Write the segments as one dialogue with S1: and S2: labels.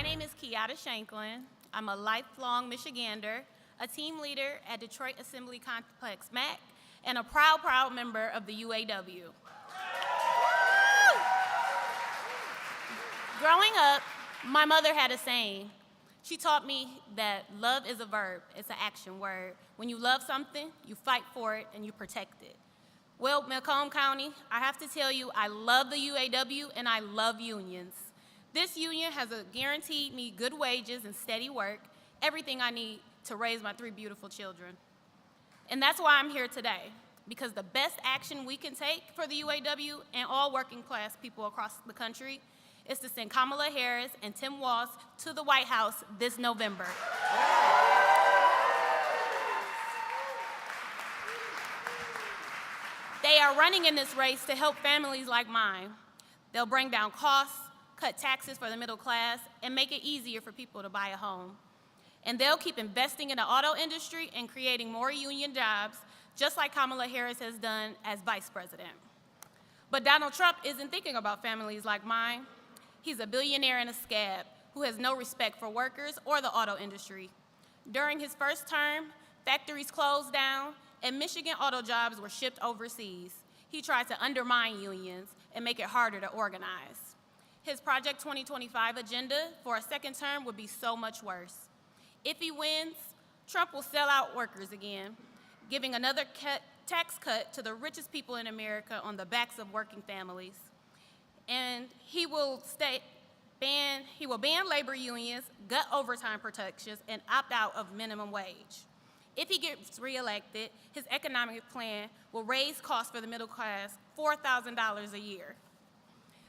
S1: My name is Shanklin. I'm a lifelong Michigander, a team leader at Detroit Assembly Complex MAC, and a proud member of the UAW. Growing up, my mother had a saying. She taught me that love is a verb, it's an action word. When you love something, you fight for it and you protect it. Well, Macomb County, I have to tell you, I love the UAW and I love unions. This union has guaranteed me good wages and steady work, everything I need to raise my 3 beautiful children. And that's why I'm here today, because the best action we can take for the UAW and all working class people across the country is to send Kamala Harris and Tim Walz to the White House this November. They are running in this race to help families like mine. They'll bring down costs, cut taxes for the middle class, and make it easier for people to buy a home. And they'll keep investing in the auto industry and creating more union jobs, just like Kamala Harris has done as vice president. But Donald Trump isn't thinking about families like mine. He's a billionaire and a scab who has no respect for workers or the auto industry. During his first term, factories closed down and Michigan auto jobs were shipped overseas. He tried to undermine unions and make it harder to organize. His Project 2025 agenda for a second term would be so much worse. If he wins, Trump will sell out workers again, giving another tax cut to the richest people in America on the backs of working families. And he will ban labor unions, gut overtime protections, and opt out of minimum wage. If he gets reelected, his economic plan will raise costs for the middle class $4,000 a year.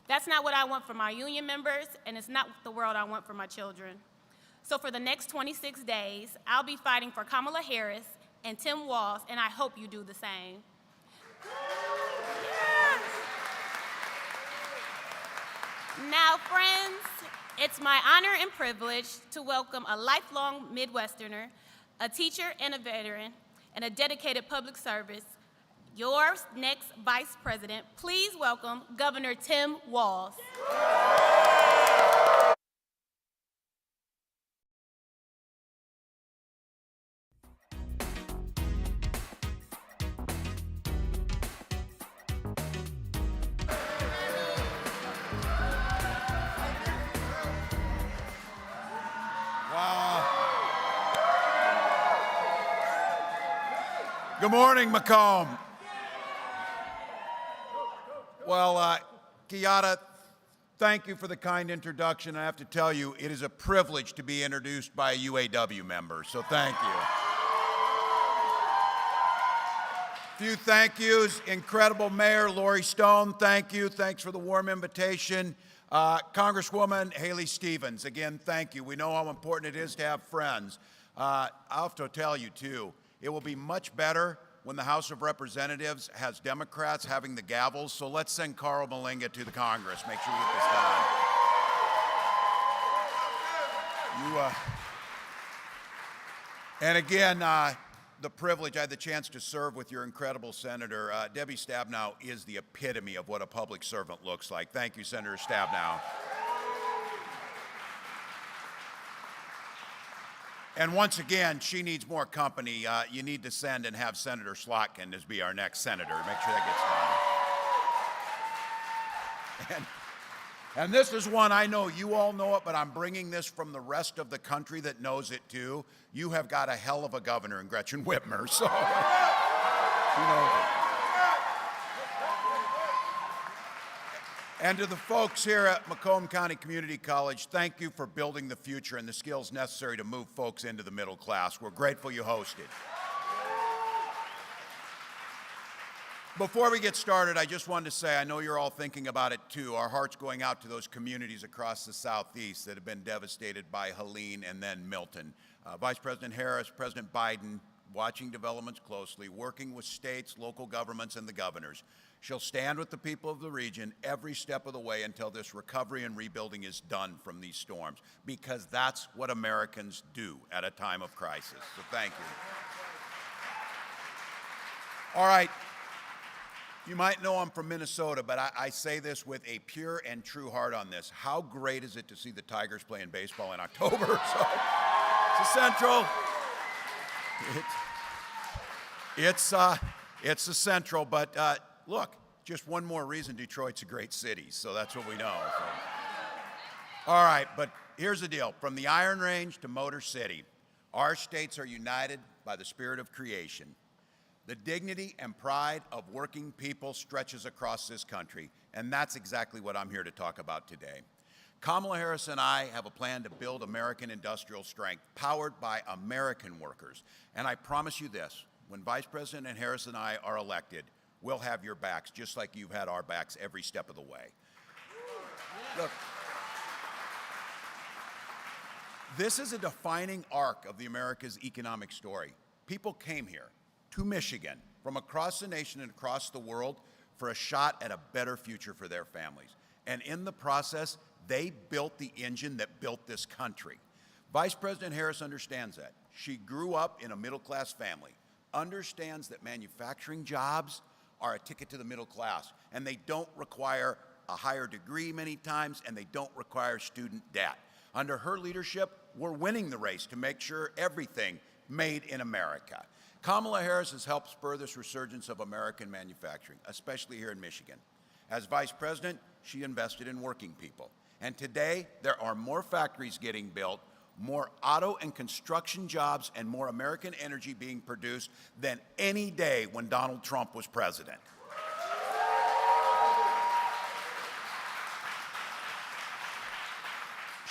S1: That's not what I want for my union members, and it's not the world I want for my children. So for the next 26 days, I'll be fighting for Kamala Harris and Tim Walz, and I hope you do the same. Now, friends, it's my honor and privilege to welcome a lifelong Midwesterner, a teacher and a veteran, and a dedicated public service, your next Vice President. Please welcome Governor Tim Walz.
S2: Good morning, Macomb. Well, Kiata, thank you for the kind introduction. I have to tell you, it is a privilege to be introduced by a UAW member, so thank you. Few thank yous. Incredible Mayor Lori Stone, thank you. Thanks for the warm invitation. Congresswoman Haley Stevens, again, thank you. We know how important it is to have friends. I'll have to tell you, too, it will be much better when the House of Representatives has Democrats having the gavels, so let's send Carl Malinga to the Congress. Make sure we get this done. And again, the privilege, I had the chance to serve with your incredible senator. Debbie Stabenow is the epitome of what a public servant looks like. Thank you, Senator Stabenow. And once again, she needs more company. You need to send and have Senator Slotkin as be our next senator. Make sure that gets done. And this is one, I know you all know it, but I'm bringing this from the rest of the country that knows it too. You have got a hell of a governor in Gretchen Whitmer, so she knows it. And to the folks here at Macomb County Community College, thank you for building the future and the skills necessary to move folks into the middle class. We're grateful you hosted. Before we get started, I just wanted to say, I know you're all thinking about it too. Our heart's going out to those communities across the Southeast that have been devastated by Helene and then Milton. Vice President Harris, President Biden, watching developments closely, working with states, local governments, and the governors. She'll stand with the people of the region every step of the way until this recovery and rebuilding is done from these storms, because that's what Americans do at a time of crisis. So thank you. All right. You might know I'm from Minnesota, but I say this with a pure and true heart on this. How great is it to see the Tigers playing baseball in October? So, it's a Central. It's a Central, but look, just one more reason Detroit's a great city, so that's what we know. So. All right, but here's the deal. From the Iron Range to Motor City, our states are united by the spirit of creation. The dignity and pride of working people stretches across this country, and that's exactly what I'm here to talk about today. Kamala Harris and I have a plan to build American industrial strength, powered by American workers. And I promise you this, when Vice President Harris and I are elected, we'll have your backs, just like you've had our backs every step of the way. Look, this is a defining arc of the America's economic story. People came here to Michigan from across the nation and across the world for a shot at a better future for their families. And in the process, they built the engine that built this country. Vice President Harris understands that. She grew up in a middle-class family, understands that manufacturing jobs are a ticket to the middle class, and they don't require a higher degree many times, and they don't require student debt. Under her leadership, we're winning the race to make sure everything made in America. Kamala Harris has helped spur this resurgence of American manufacturing, especially here in Michigan. As Vice President, she invested in working people. And today, there are more factories getting built, more auto and construction jobs, and more American energy being produced than any day when Donald Trump was president.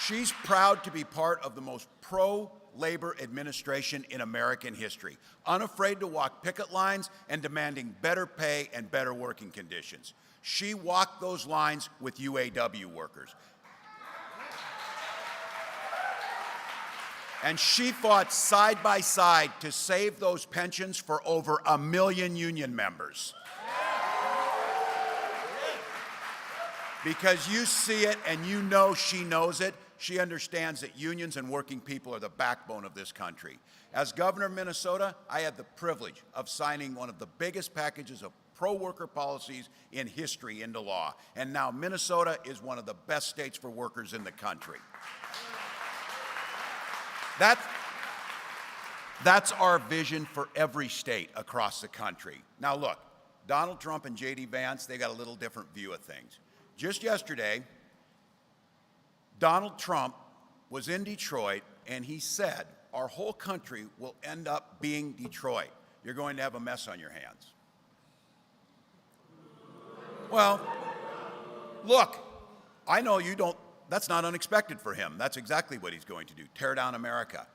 S2: She's proud to be part of the most pro-labor administration in American history, unafraid to walk picket lines and demanding better pay and better working conditions. She walked those lines with UAW workers. And she fought side by side to save those pensions for over 1 million union members. Because you see it and you know she knows it. She understands that unions and working people are the backbone of this country. As governor of Minnesota, I had the privilege of signing one of the biggest packages of pro-worker policies in history into law. And now Minnesota is one of the best states for workers in the country. That's our vision for every state across the country. Now look, Donald Trump and J.D. Vance, they got a little different view of things. Just yesterday, Donald Trump was in Detroit, and he said, our whole country will end up being Detroit. You're going to have a mess on your hands. Well, look, I know you don't, that's not unexpected for him. That's exactly what he's going to do, tear down America.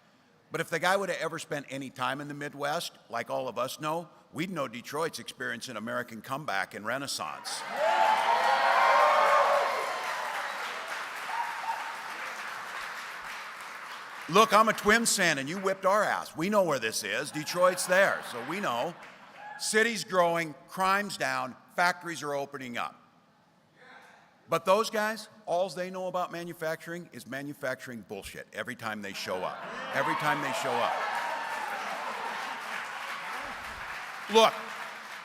S2: But if the guy would have ever spent any time in the Midwest, like all of us know, we'd know Detroit's experiencing an American comeback and renaissance. Look, I'm a Twins fan, and you whipped our ass. We know where this is. Detroit's there, so we know. City's growing, crime's down, factories are opening up. But those guys, all they know about manufacturing is manufacturing bullshit every time they show up. Every time they show up. Look,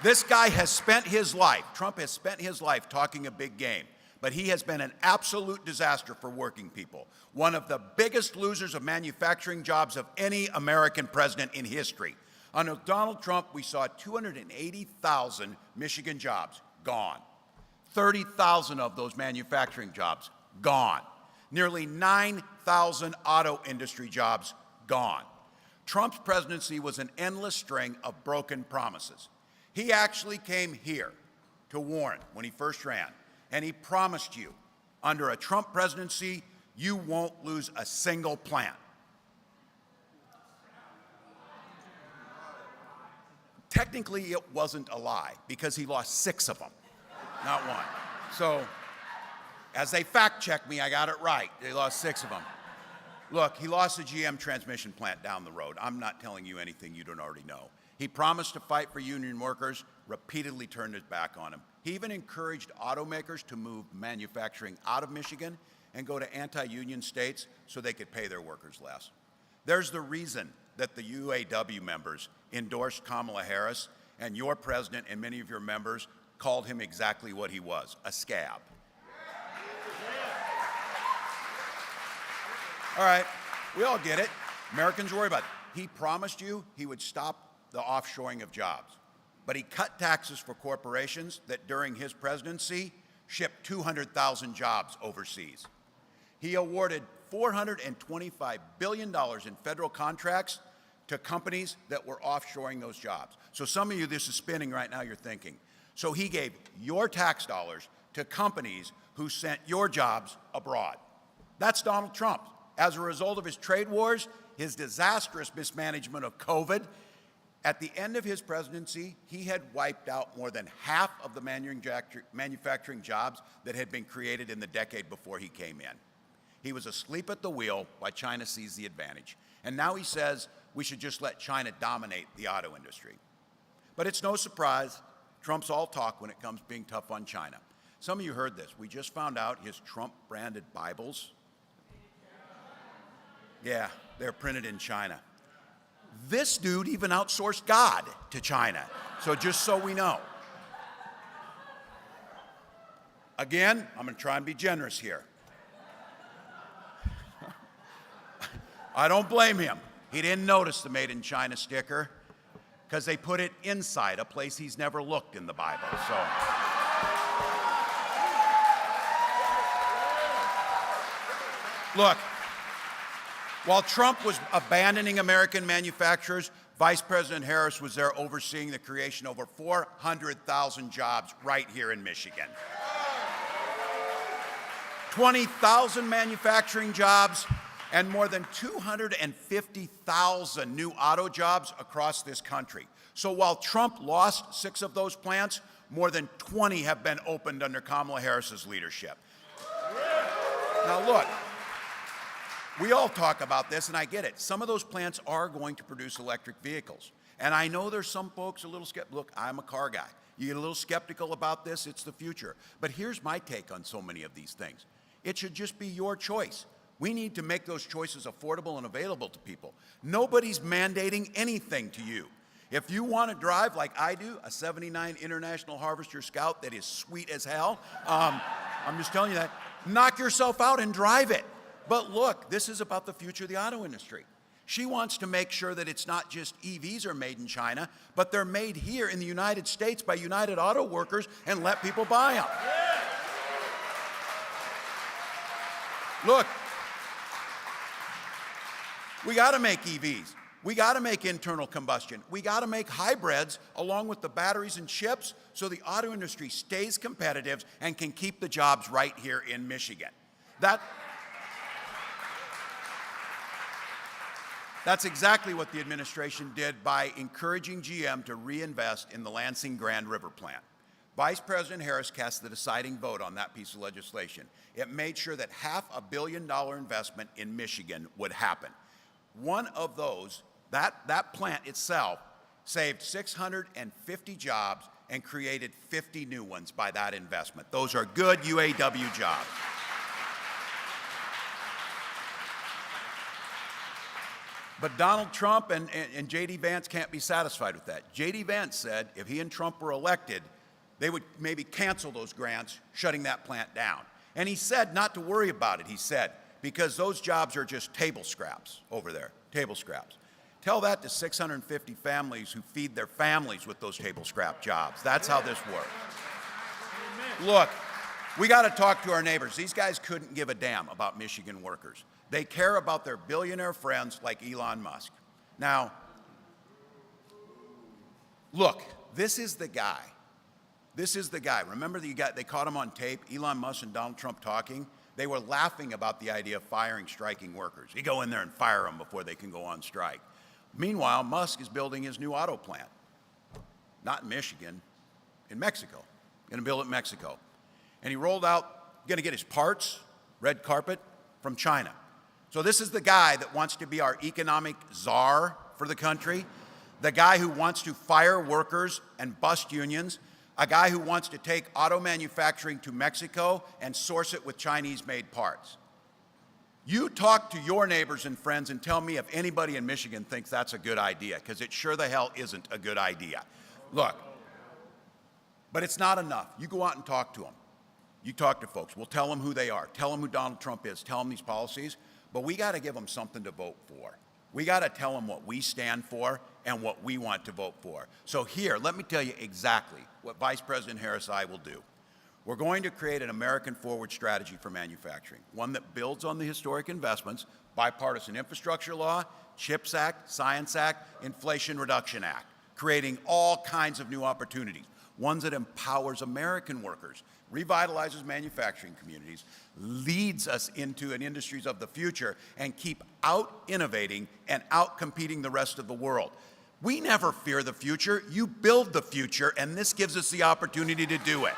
S2: this guy has spent his life, Trump has spent his life talking a big game, but he has been an absolute disaster for working people. One of the biggest losers of manufacturing jobs of any American president in history. Under Donald Trump, we saw 280,000 Michigan jobs gone. 30,000 of those manufacturing jobs gone. Nearly 9,000 auto industry jobs gone. Trump's presidency was an endless string of broken promises. He actually came here to Warren when he first ran, and he promised you, under a Trump presidency, you won't lose a single plant. Technically, it wasn't a lie, because he lost 6 of them, not 1. So, as they fact-checked me, I got it right. They lost 6 of them. Look, he lost the GM transmission plant down the road. I'm not telling you anything you don't already know. He promised to fight for union workers, repeatedly turned his back on them. He even encouraged automakers to move manufacturing out of Michigan and go to anti-union states so they could pay their workers less. There's the reason that the UAW members endorsed Kamala Harris, and your president and many of your members called him exactly what he was, a scab. All right, we all get it. Americans worry about it. He promised you he would stop the offshoring of jobs, but he cut taxes for corporations that during his presidency shipped 200,000 jobs overseas. He awarded $425 billion in federal contracts to companies that were offshoring those jobs. So some of you, this is spinning right now, you're thinking. So he gave your tax dollars to companies who sent your jobs abroad. That's Donald Trump. As a result of his trade wars, his disastrous mismanagement of COVID, at the end of his presidency, he had wiped out more than half of the manufacturing jobs that had been created in the decade before he came in. He was asleep at the wheel while China seized the advantage. And now he says we should just let China dominate the auto industry. But it's no surprise, Trump's all talk when it comes to being tough on China. Some of you heard this. We just found out his Trump-branded Bibles, yeah, they're printed in China. This dude even outsourced God to China. So just so we know. Again, I'm going to try and be generous here. I don't blame him. He didn't notice the Made in China sticker because they put it inside a place he's never looked in the Bible. So. Look, while Trump was abandoning American manufacturers, Vice President Harris was there overseeing the creation of over 400,000 jobs right here in Michigan. 20,000 manufacturing jobs and more than 250,000 new auto jobs across this country. So while Trump lost 6 of those plants, more than 20 have been opened under Kamala Harris's leadership. Now look, we all talk about this, and I get it. Some of those plants are going to produce electric vehicles. And I know there's some folks a little skeptical. Look, I'm a car guy. You get a little skeptical about this, it's the future. But here's my take on so many of these things. It should just be your choice. We need to make those choices affordable and available to people. Nobody's mandating anything to you. If you want to drive like I do, a 79 International Harvester Scout that is sweet as hell, I'm just telling you that, knock yourself out and drive it. But look, this is about the future of the auto industry. She wants to make sure that it's not just EVs are made in China, but they're made here in the United States by United Auto Workers and let people buy them. Look, we got to make EVs. We got to make internal combustion. We got to make hybrids along with the batteries and chips so the auto industry stays competitive and can keep the jobs right here in Michigan. That's exactly what the administration did by encouraging GM to reinvest in the Lansing Grand River plant. Vice President Harris cast the deciding vote on that piece of legislation. It made sure that $500 million investment in Michigan would happen. One of those, that plant itself, saved 650 jobs and created 50 new ones by that investment. Those are good UAW jobs. But Donald Trump and J.D. Vance can't be satisfied with that. J.D. Vance said if he and Trump were elected, they would maybe cancel those grants, shutting that plant down. And he said not to worry about it, he said, because those jobs are just table scraps over there, table scraps. Tell that to 650 families who feed their families with those table scrap jobs. That's how this works. Look, we got to talk to our neighbors. These guys couldn't give a damn about Michigan workers. They care about their billionaire friends like Elon Musk. Now, look, this is the guy. This is the guy. Remember they caught him on tape, Elon Musk and Donald Trump talking? They were laughing about the idea of firing striking workers. You go in there and fire them before they can go on strike. Meanwhile, Musk is building his new auto plant. Not in Michigan, in Mexico. Going to build it in Mexico. And he rolled out, going to get his parts, red carpet, from China. So this is the guy that wants to be our economic czar for the country, the guy who wants to fire workers and bust unions, a guy who wants to take auto manufacturing to Mexico and source it with Chinese-made parts. You talk to your neighbors and friends and tell me if anybody in Michigan thinks that's a good idea, because it sure the hell isn't a good idea. Look, But it's not enough. You go out and talk to them. You talk to folks. We'll tell them who they are. Tell them who Donald Trump is. Tell them these policies. But we got to give them something to vote for. We got to tell them what we stand for and what we want to vote for. So here, let me tell you exactly what Vice President Harris and I will do. We're going to create an American forward strategy for manufacturing, one that builds on the historic investments, bipartisan infrastructure law, CHIPS Act, Science Act, Inflation Reduction Act, creating all kinds of new opportunities, ones that empowers American workers, revitalizes manufacturing communities, leads us into an industries of the future, and keep out-innovating and out-competing the rest of the world. We never fear the future. You build the future, and this gives us the opportunity to do it.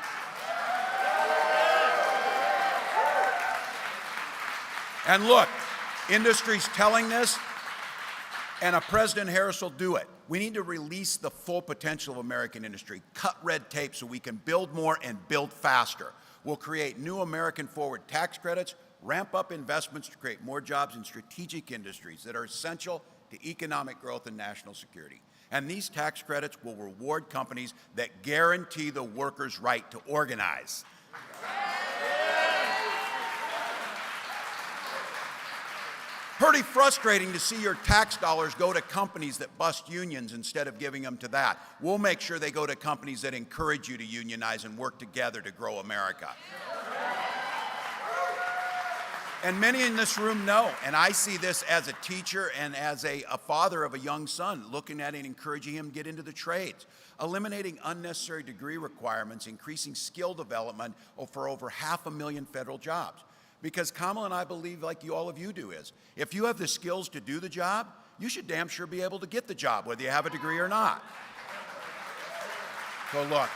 S2: And look, industry's telling this, and President Harris will do it. We need to release the full potential of American industry, cut red tape so we can build more and build faster. We'll create new American forward tax credits, ramp up investments to create more jobs in strategic industries that are essential to economic growth and national security. And these tax credits will reward companies that guarantee the workers' right to organize. Pretty frustrating to see your tax dollars go to companies that bust unions instead of giving them to that. We'll make sure they go to companies that encourage you to unionize and work together to grow America. And many in this room know, and I see this as a teacher and as a father of a young son, looking at it and encouraging him to get into the trades. Eliminating unnecessary degree requirements, increasing skill development for over 500,000 federal jobs. Because Kamala and I believe, like all of you do, is if you have the skills to do the job, you should damn sure be able to get the job, whether you have a degree or not. So look,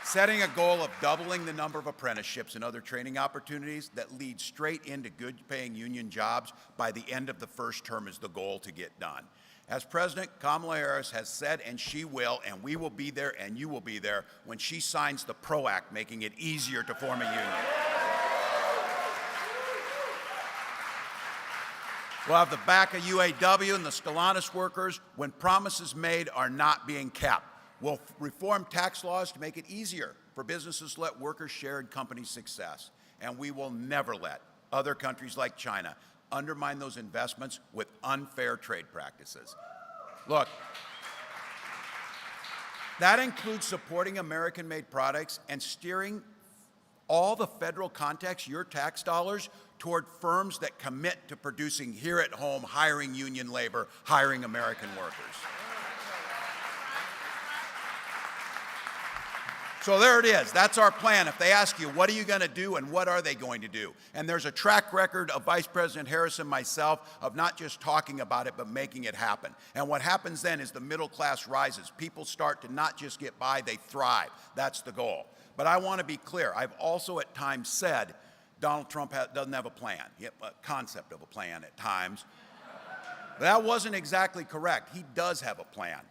S2: setting a goal of doubling the number of apprenticeships and other training opportunities that lead straight into good-paying union jobs by the end of the first term is the goal to get done. As President, Kamala Harris has said, and she will, and we will be there, and you will be there, when she signs the PRO Act, making it easier to form a union. We'll have the back of UAW and the Stellantis workers when promises made are not being kept. We'll reform tax laws to make it easier for businesses to let workers share in company success. And we will never let other countries like China undermine those investments with unfair trade practices. Look, that includes supporting American-made products and steering all the federal context, your tax dollars, toward firms that commit to producing here at home, hiring union labor, hiring American workers. So there it is. That's our plan. If they ask you, what are you going to do and what are they going to do? And there's a track record of Vice President Harris and myself of not just talking about it, but making it happen. And what happens then is the middle class rises. People start to not just get by, they thrive. That's the goal. But I want to be clear. I've also at times said Donald Trump doesn't have a plan, a concept of a plan at times. But that wasn't exactly correct. He does have a plan.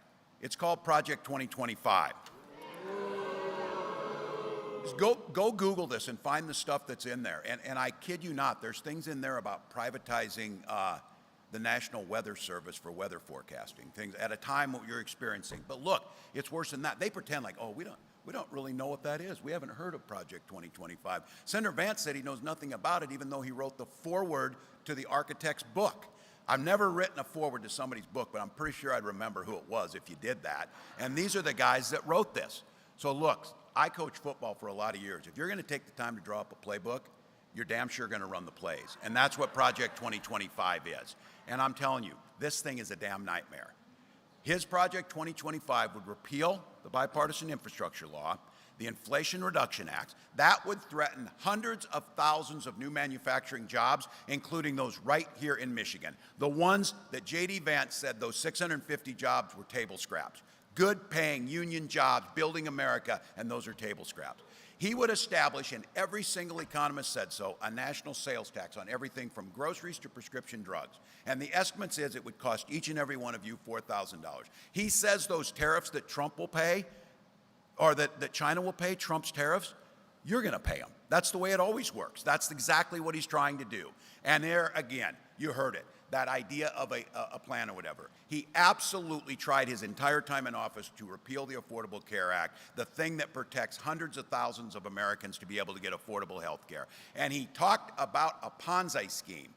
S2: It's called Project 2025. Just go Google this and find the stuff that's in there. And I kid you not, there's things in there about privatizing the National Weather Service for weather forecasting, things at a time what you're experiencing. But look, it's worse than that. They pretend like, oh, we don't really know what that is. We haven't heard of Project 2025. Senator Vance said he knows nothing about it, even though he wrote the foreword to the architect's book. I've never written a foreword to somebody's book, but I'm pretty sure I'd remember who it was if you did that. And these are the guys that wrote this. So look, I coached football for a lot of years. If you're going to take the time to draw up a playbook, you're damn sure going to run the plays. And that's what Project 2025 is. And I'm telling you, this thing is a damn nightmare. His Project 2025 would repeal the bipartisan infrastructure law, the Inflation Reduction Act. That would threaten hundreds of thousands of new manufacturing jobs, including those right here in Michigan. The ones that J.D. Vance said those 650 jobs were table scraps. Good paying union jobs, building America, and those are table scraps. He would establish, and every single economist said so, a national sales tax on everything from groceries to prescription drugs. And the estimate is it would cost each and every one of you $4,000. He says those tariffs that Trump will pay, or that China will pay, Trump's tariffs, you're going to pay them. That's the way it always works. That's exactly what he's trying to do. And there, again, you heard it. that idea of a plan or whatever. He absolutely tried his entire time in office to repeal the Affordable Care Act, the thing that protects hundreds of thousands of Americans to be able to get affordable health care. And he talked about a Ponzi scheme.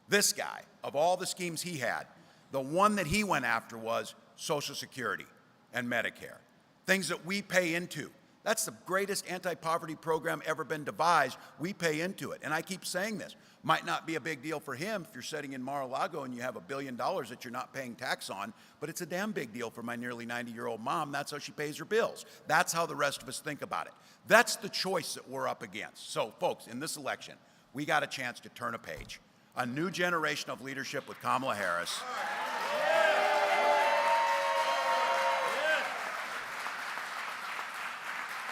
S2: This guy, of all the schemes he had, the one that he went after was Social Security and Medicare, things that we pay into. That's the greatest anti-poverty program ever been devised. We pay into it. And I keep saying this. Might not be a big deal for him if you're sitting in Mar-a-Lago and you have $1 billion that you're not paying tax on, but it's a damn big deal for my nearly 90-year-old mom. That's how she pays her bills. That's how the rest of us think about it. That's the choice that we're up against. So, folks, in this election, we got a chance to turn a page. A new generation of leadership with Kamala Harris.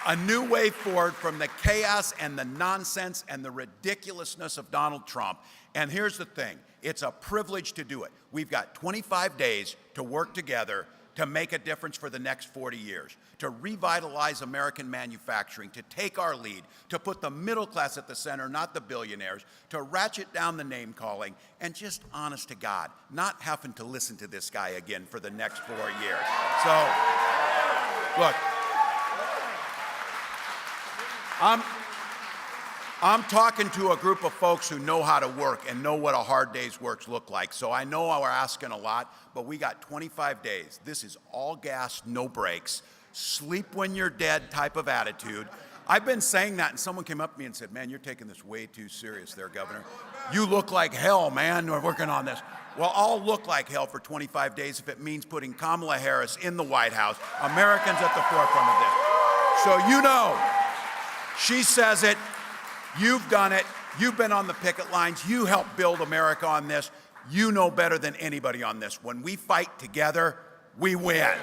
S2: A new way forward from the chaos and the nonsense and the ridiculousness of Donald Trump. And here's the thing, it's a privilege to do it. We've got 25 days to work together to make a difference for the next 40 years, to revitalize American manufacturing, to take our lead, to put the middle class at the center, not the billionaires, to ratchet down the name calling, and just honest to God, not having to listen to this guy again for the next 4 years. So, look, I'm talking to a group of folks who know how to work and know what a hard day's work look like. So I know we're asking a lot, but we got 25 days. This is all gas, no brakes, sleep when you're dead type of attitude. I've been saying that, and someone came up to me and said, man, you're taking this way too serious there, Governor. You look like hell, man. We're working on this. Well, I'll look like hell for 25 days if it means putting Kamala Harris in the White House, Americans at the forefront of this. So you know, she says it, you've done it, you've been on the picket lines, you helped build America on this, you know better than anybody on this. When we fight together, we win.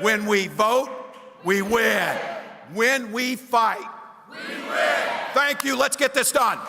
S2: When we vote, we win. When we fight, we win. Thank you, let's get this done.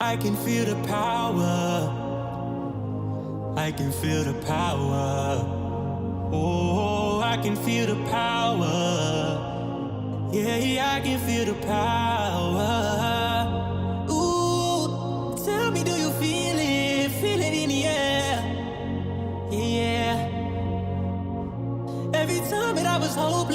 S3: I can feel the power. I can feel the power. Oh, I can feel the power. Yeah, I can feel the power. Ooh, tell me, do you feel it? Feel it in the air. Yeah. Every time that I was hopeless.